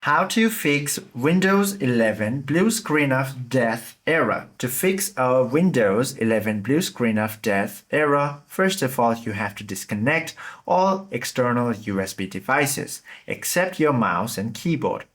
How to fix Windows 11 blue screen of death error. To fix a Windows 11 blue screen of death error, first of all, you have to disconnect all external USB devices, except your mouse and keyboard,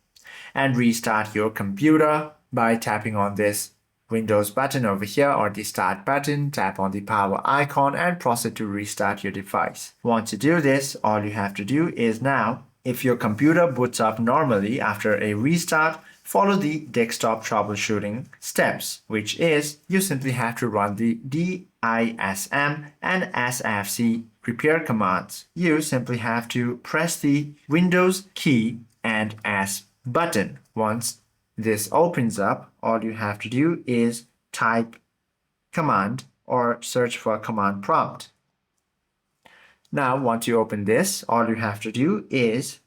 and restart your computer by tapping on this Windows button over here or the Start button, tap on the power icon and proceed to restart your device. Once you do this, all you have to do is now, if your computer boots up normally after a restart, follow the desktop troubleshooting steps, which is you simply have to run the DISM and SFC repair commands. You simply have to press the Windows key and S button. Once this opens up, all you have to do is type command or search for a command prompt. Now, once you open this, all you have to do is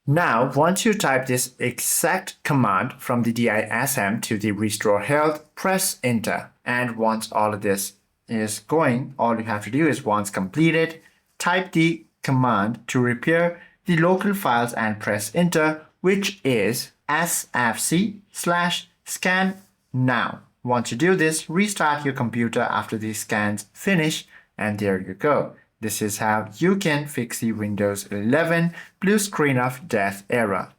once you type this exact command from the DISM to the restore health, press enter. And once all of this is going, all you have to do is once completed, type the command to repair the local files and press enter, which is sfc/scan now. Once you do this, restart your computer after the scans finish, and there you go. This is how you can fix the Windows 11 blue screen of death error.